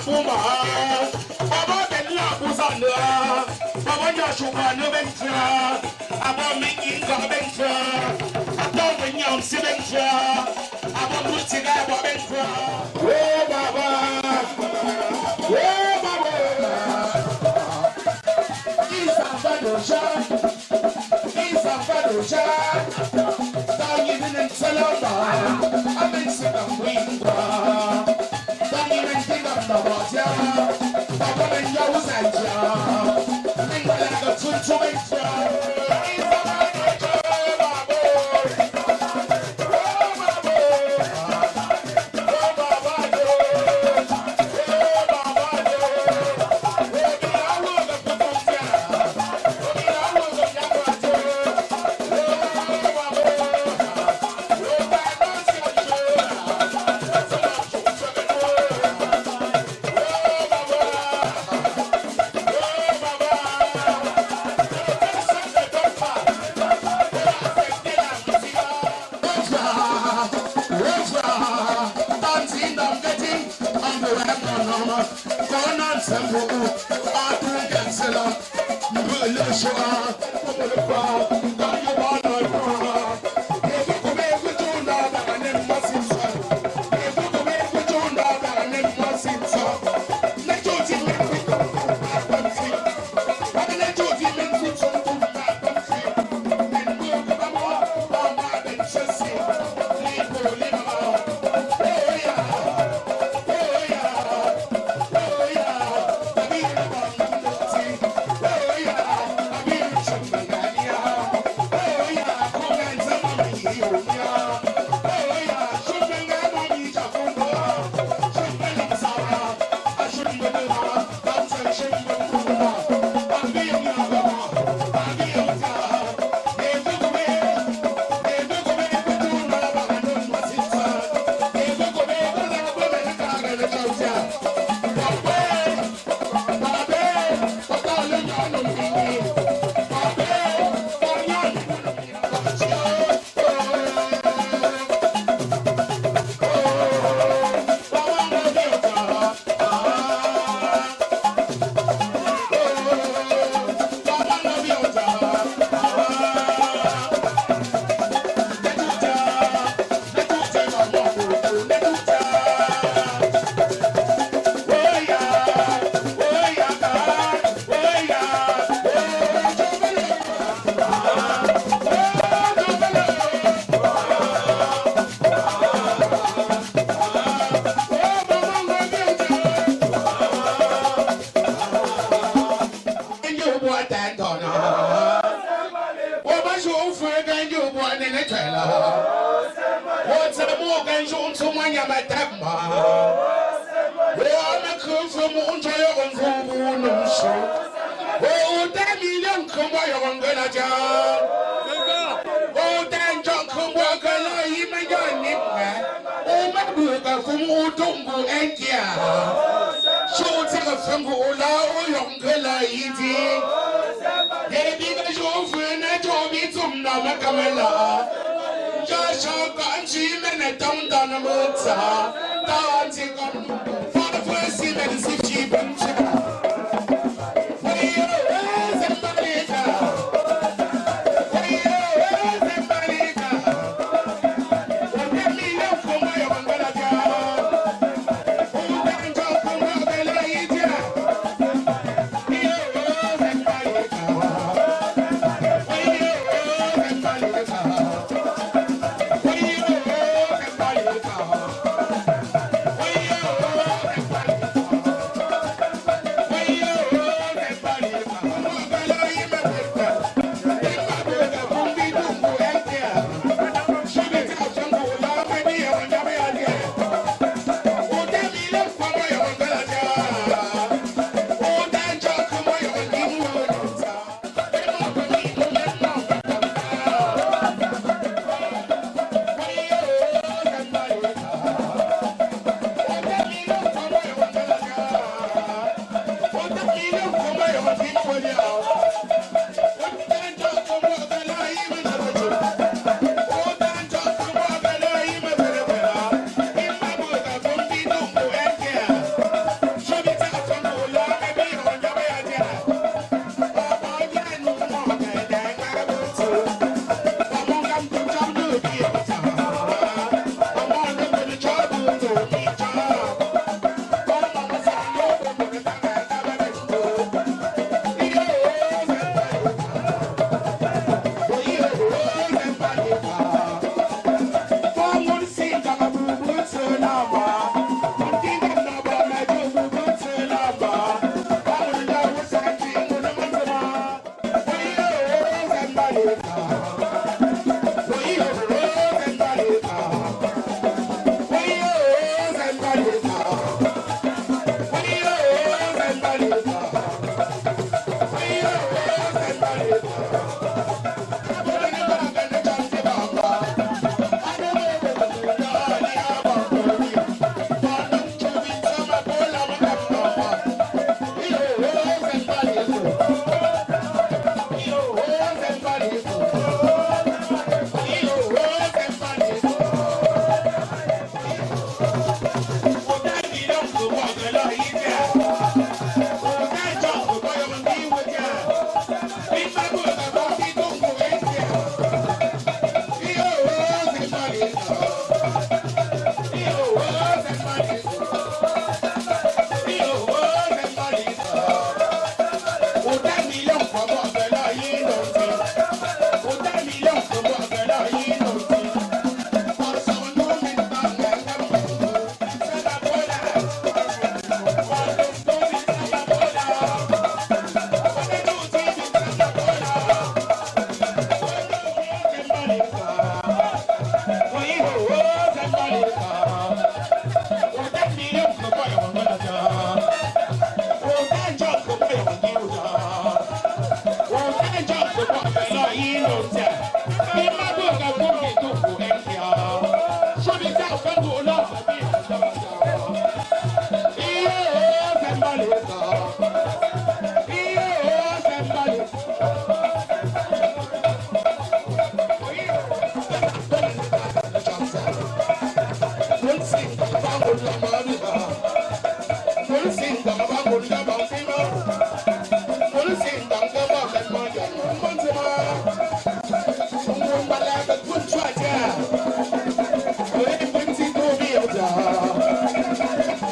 Fuma, Baba Bella Buzana, Baba Yashuka Noventra, About making Gaventra, about the young Silentra, about putting out Baventra. Oh, Baba, oh, Baba, he's a Fadosha, he's a Fadosha, don't even in Salama, I'm in Singapour. Don't even think of the water, Baba and Yosanja, think like a tutu.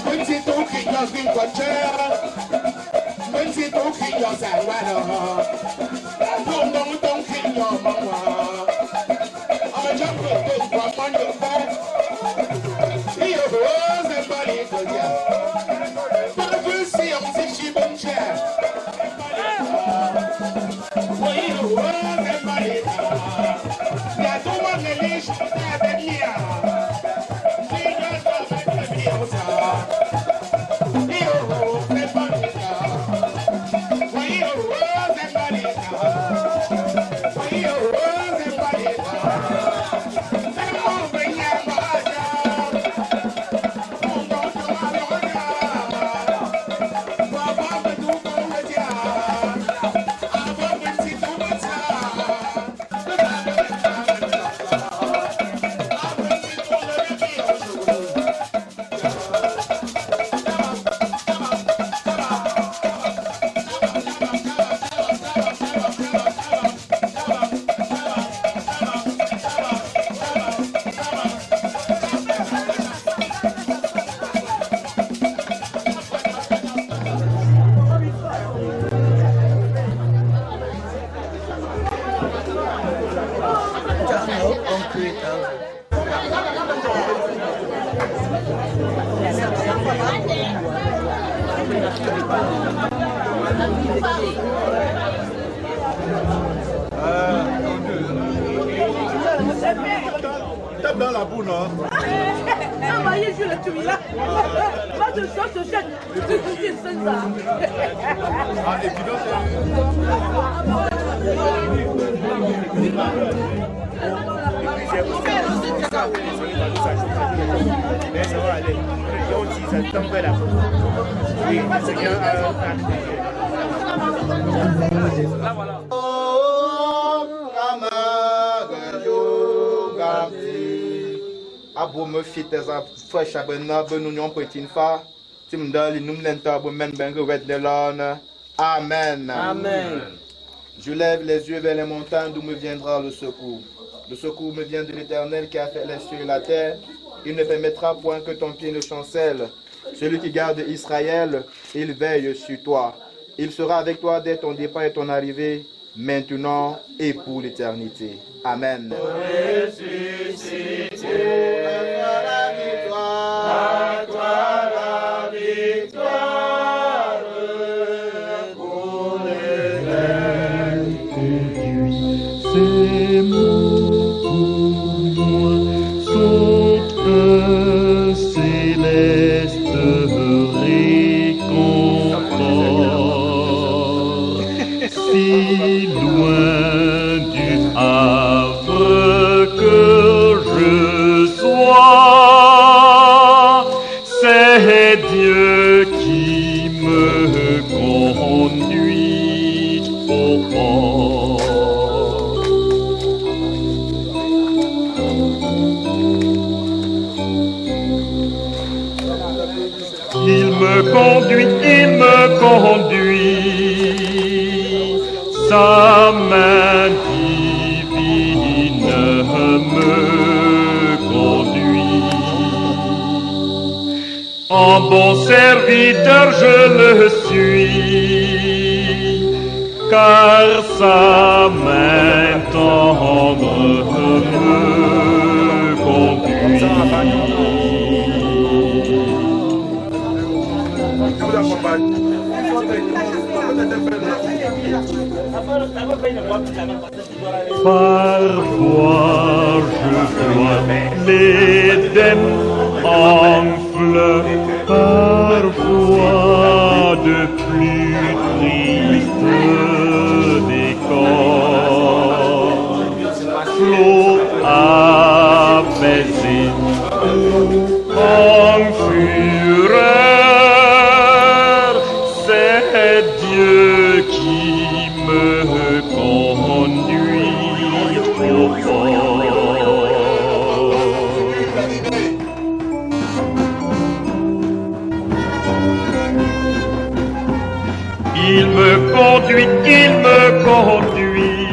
每次都見有邊個張，每次都見有成位咯，我冇東見有夢話，我咪將佢對掛翻用翻，呢個好成把呢個人，不過是用隻書本車，我呢個好成把呢個，也都忘了你是大的娘。Tape dans la boue, non? Ah, bah, je le tue là. Moi, je sors ce chèque. Je suis ça. Ah, et puis donc, mais ça va aller. Il y a aussi ça tombe là. Oui, c'est bien. Là, voilà. Abo me fit as a fresh abena benunion poitin fa. Timdal inum lenta abo men bengue wet de l'âne. Amen. Amen. Je lève les yeux vers les montagnes d'où me viendra le secours. Le secours me vient de l'Éternel qui a fait les cieux et la terre. Il ne permettra point que ton pied ne chancelle. Celui qui garde Israël, il veille sur toi. Il sera avec toi dès ton départ et ton arrivée, maintenant et pour l'éternité. Amen. À toi la victoire pour Ces mots pour moi sont un céleste réconfort. Si loin du havre que je sois, c'est Dieu qui me conduit au port. Il me conduit, sa main divine me conduit. En bon serviteur je le suis, car sa main tendre me conduit. Parfois je vois l'Éden enfle, parfois de plus tristes décors, flots apaisés en fureur, c'est Dieu qui me conduit au port. Il me conduit, il me conduit.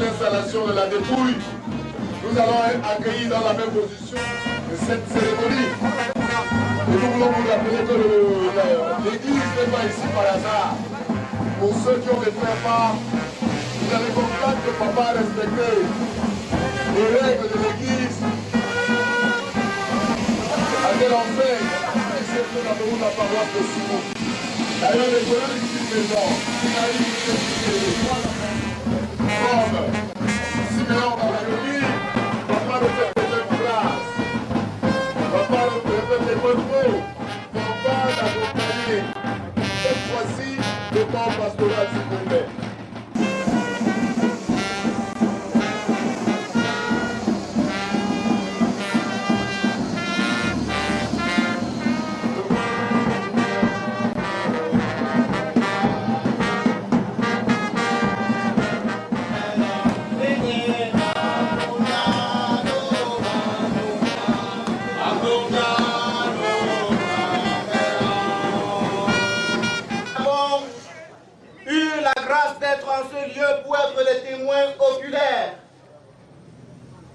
L'installation de la dépouille, nous allons être accueillis dans la même position de cette cérémonie. Et nous voulons vous rappeler que l'église n'est pas ici par hasard. Pour ceux qui ont des frères part, vous allez comprendre que papa a respecté les règles de l'église. À quelle enseigne, excepté dans la paroisse de Simon. D'ailleurs, les collègues ici présents, il a eu Simeon dans la réunion, papa ne fait pas de place. Papa ne fait pas de contrôle. Papa d'accompagner. Cette fois-ci, le temps pastoral s'il vous plaît.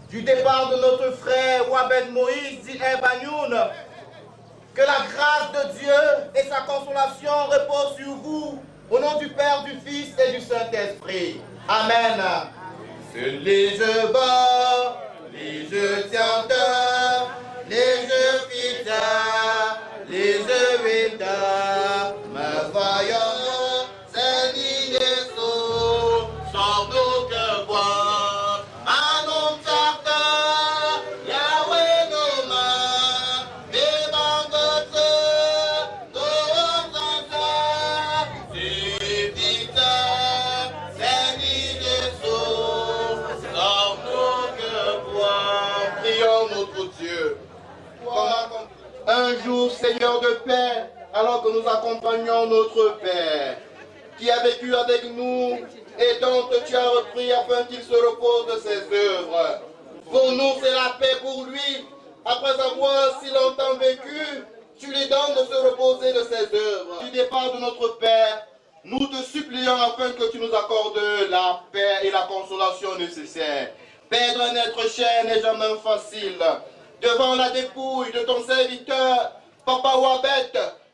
Du départ de notre frère Wabed Moïse dit Banyoun, que la grâce de Dieu et sa consolation reposent sur vous, au nom du Père, du Fils et du Saint-Esprit. Amen. Sur les jeux bas, les jeux tienteurs, les jeux fidèles, les jeux véteurs, me voyons, Seigneur Jésus, sans nos cœurs bois. un jour, Seigneur de paix, alors que nous accompagnons notre Père, qui a vécu avec nous et dont tu as repris afin qu'il se repose de ses œuvres. Pour nous, c'est la paix pour lui. Après avoir si longtemps vécu, tu lui donnes de se reposer de ses œuvres. Du départ de notre Père, nous te supplions afin que tu nous accordes la paix et la consolation nécessaires. Perdre un être cher n'est jamais facile. Devant la dépouille de ton serviteur, Papa Wabet,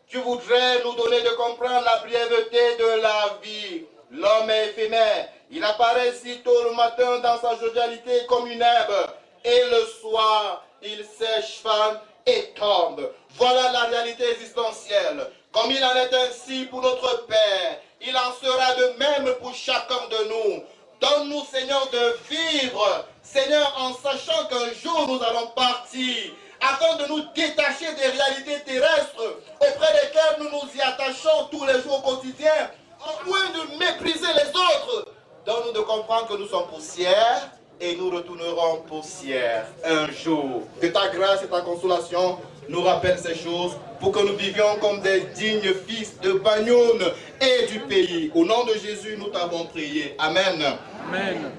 tu voudrais nous donner de comprendre la brièveté de la vie. L'homme est éphémère. Il apparaît si tôt le matin dans sa jovialité comme une herbe. Et le soir, il sèche, fane et tombe. Voilà la réalité existentielle. Comme il en est ainsi pour notre Père, il en sera de même pour chacun de nous. Donne-nous, Seigneur, de vivre, Seigneur, en sachant qu'un jour nous allons partir, afin de nous détacher des réalités terrestres auprès desquelles nous nous y attachons tous les jours au quotidien, au point de mépriser les autres. Donne-nous de comprendre que nous sommes poussière et nous retournerons poussière un jour. Que ta grâce et ta consolation nous rappellent ces choses pour que nous vivions comme des dignes fils de Bagnoun et du pays. Au nom de Jésus, nous t'avons prié. Amen. Amen.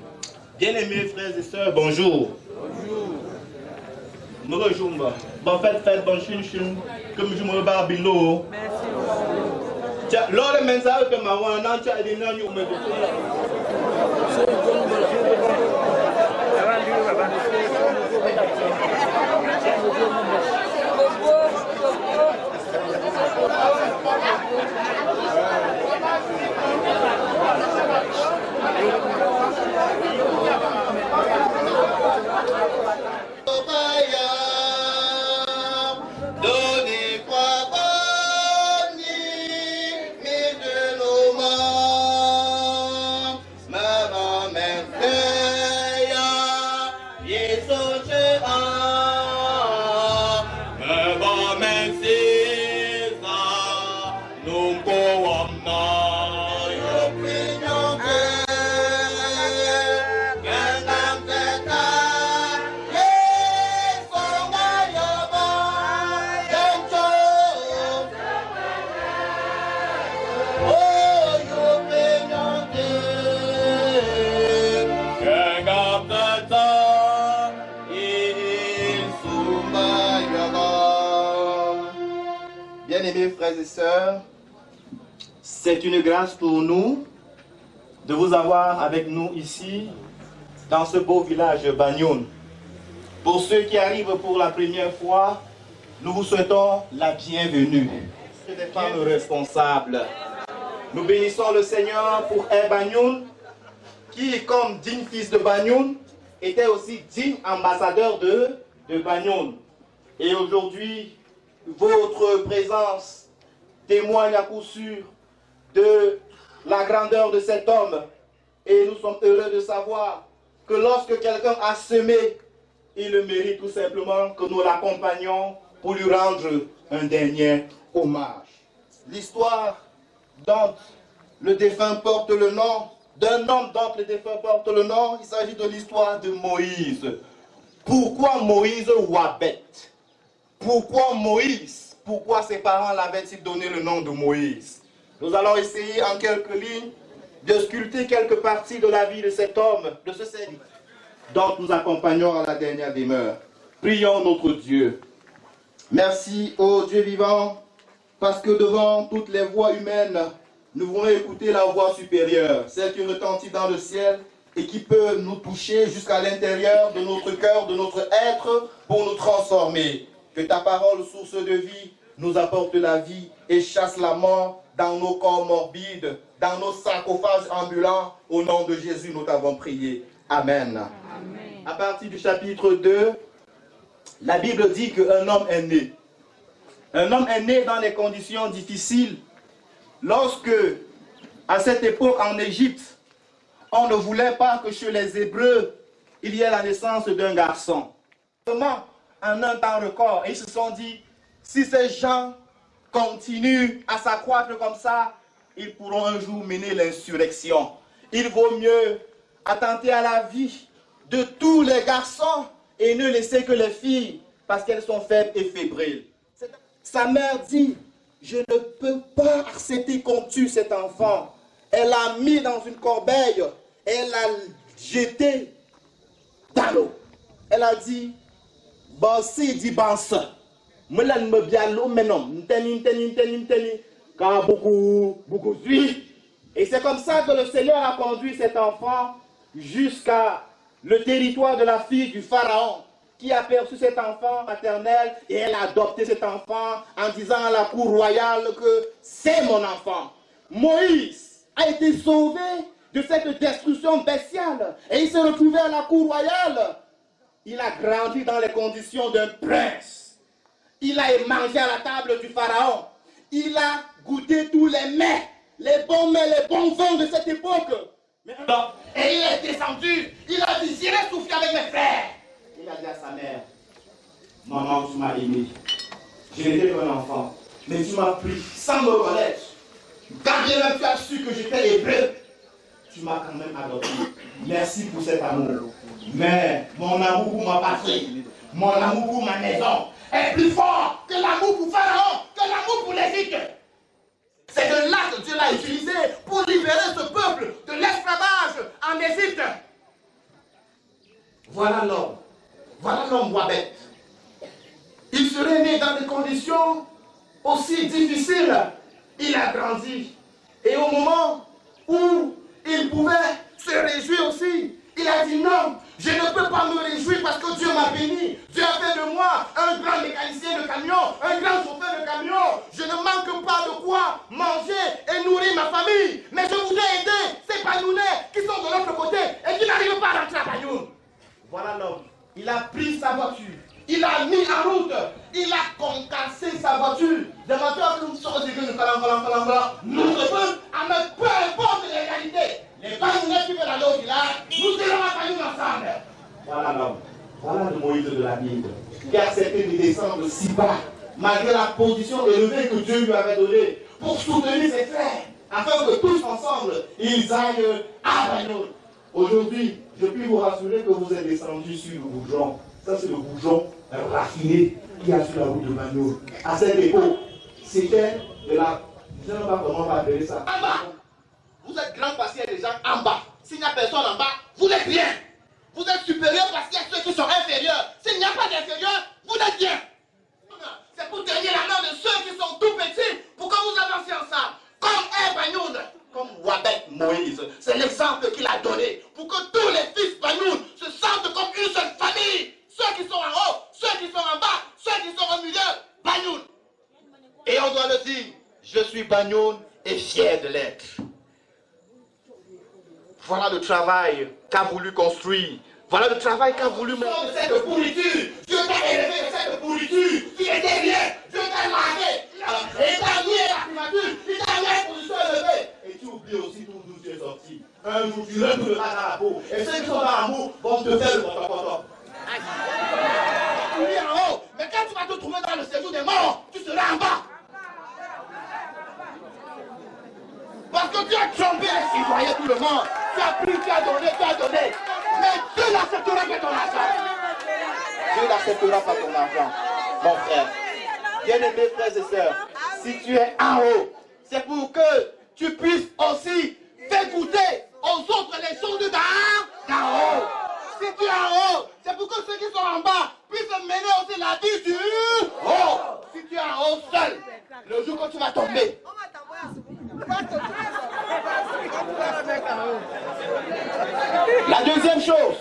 Bien-aimés frères et sœurs, bonjour. Bonjour. Nous rejoignons. Bon fête, bon chine, comme je me barbilo. Merci. Lors de mensage que ma wana, tu as dit non, you me Bien-aimés frères et sœurs, c'est une grâce pour nous de vous avoir avec nous ici, dans ce beau village Bagnoun. Pour ceux qui arrivent pour la première fois, nous vous souhaitons la bienvenue. Des femmes responsables. Nous bénissons le Seigneur pour Bagnoun, qui, comme digne fils de Bagnoun, était aussi digne ambassadeur de Bagnoun. Et aujourd'hui, votre présence témoigne à coup sûr de la grandeur de cet homme. Et nous sommes heureux de savoir que lorsque quelqu'un a semé, il le mérite tout simplement que nous l'accompagnions pour lui rendre un dernier hommage. L'histoire dont le défunt porte le nom, d'un homme dont le défunt porte le nom, il s'agit de l'histoire de Moïse. Pourquoi Moïse Wabet? Pourquoi Moïse? Pourquoi ses parents l'avaient-ils donné le nom de Moïse? Nous allons essayer en quelques lignes de sculpter quelques parties de la vie de cet homme, de ce serviteur, dont nous accompagnons à la dernière demeure. Prions notre Dieu. Merci, ô Dieu vivant, parce que devant toutes les voix humaines, nous voulons écouter la voix supérieure, celle qui retentit dans le ciel et qui peut nous toucher jusqu'à l'intérieur de notre cœur, de notre être, pour nous transformer. Que ta parole, source de vie, nous apporte la vie et chasse la mort dans nos corps morbides, dans nos sarcophages ambulants. Au nom de Jésus, nous t'avons prié. Amen. Amen. À partir du chapitre 2, la Bible dit qu'un homme est né. Un homme est né dans des conditions difficiles. Lorsque, à cette époque en Égypte, on ne voulait pas que chez les Hébreux, il y ait la naissance d'un garçon. Comment? En un temps record. Et ils se sont dit, si ces gens continuent à s'accroître comme ça, ils pourront un jour mener l'insurrection. Il vaut mieux attenter à la vie de tous les garçons et ne laisser que les filles, parce qu'elles sont faibles et fébriles. Sa mère dit, je ne peux pas accepter qu'on tue cet enfant. Elle l'a mis dans une corbeille et elle l'a jeté dans l'eau. Elle a dit, Bansi dit Bansa. M'lan me bien l'eau, mais non. Car beaucoup suit. Et c'est comme ça que le Seigneur a conduit cet enfant jusqu'à le territoire de la fille du Pharaon, qui a perçu cet enfant maternel et elle a adopté cet enfant en disant à la cour royale que c'est mon enfant. Moïse a été sauvé de cette destruction bestiale et il s'est retrouvé à la cour royale. Il a grandi dans les conditions d'un prince. Il a mangé à la table du Pharaon. Il a goûté tous les mets, les bons vins de cette époque. Et il est descendu, il a dit, j'irai souffler avec mes frères. Il a dit à sa mère, maman, tu m'as aimé. Je n'étais qu'un enfant, mais tu m'as pris sans me connaître. Quand bien même tu as su que j'étais hébreu, tu m'as quand même adopté. Merci pour cet amour. Mais mon amour pour ma patrie, mon amour pour ma maison est plus fort que l'amour pour Pharaon, que l'amour pour l'Égypte. C'est de là que Dieu l'a utilisé pour libérer ce peuple de l'esclavage en Égypte. Voilà l'homme Wabet. Il serait né dans des conditions aussi difficiles. Il a grandi. Et au moment où il pouvait se réjouir aussi, il a dit non, je ne peux pas me réjouir parce que Dieu m'a béni. Dieu a fait de moi un grand mécanicien de camion, un grand chauffeur de camion. Je ne manque pas de quoi manger et nourrir ma famille. Mais je voudrais aider ces Banounais qui sont de l'autre côté et qui n'arrivent pas à rentrer à Bagnoul. Voilà l'homme. Il a pris sa voiture. Il a mis en route. Il a concassé sa voiture. Des voitures que nous sommes église de Kalambalam. Nous devons, peu importe les réalités. Les Banounais qui veulent aller au village, nous irons à Bagnoul ensemble. Voilà l'homme. Voilà le Moïse de la Bible. Qui a accepté de descendre si bas, malgré la position élevée que Dieu lui avait donnée, pour soutenir ses frères, afin que tous ensemble, ils aillent à Bagnoul. Aujourd'hui, je puis vous rassurer que vous êtes descendus sur le bourgeon. Ça, c'est le bourgeon raffiné qui a sur la route de Bagnoul. À cette époque, c'était de la... Je ne sais pas comment on va appeler ça. En bas. Vous êtes grand parce qu'il y a des gens en bas. S'il n'y a personne en bas, vous êtes bien. Vous êtes supérieur parce qu'il y a ceux qui sont inférieurs. S'il n'y a pas d'inférieurs, vous êtes bien. C'est pour tenir la main de ceux qui sont tout petits pour que vous avanciez ensemble. Comme Bagnoul, comme Wabet Moïse. C'est l'exemple qu'il a donné pour que tous les fils Bagnoul se sentent comme une seule famille. Ceux qui sont en haut, ceux qui sont en bas, ceux qui sont au milieu, Bagnoul. Et on doit le dire, je suis Bagnoul et fier de l'être. Voilà le travail qu'a voulu construire. Voilà le travail qu'a voulu mettre. Cette pourriture, Dieu t'a élevé de cette pourriture. Tu étais rien, Dieu t'a lavé. Et t'a mis à la primature, il t'a mis en position élevée. Et tu oublies aussi d'où tu es sorti. Un jour, tu retourneras dans la peau. Et ceux qui sont dans l'amour vont te faire le potopoto. Tu es en haut, mais quand tu vas te trouver dans le séjour des morts, tu seras en bas. Parce que tu as trompé les citoyens, tout le monde. Tu as pris, tu as donné. Mais Dieu n'acceptera pas ton argent. Dieu n'acceptera pas ton argent, mon frère. Bien-aimés frères et sœurs, si tu es en haut, c'est pour que tu puisses aussi faire goûter aux autres les choses d'en haut. Si tu es en haut, c'est pour que ceux qui sont en bas puissent mener aussi la vie du haut. Si tu es en haut seul, le jour que tu vas tomber, la deuxième chose,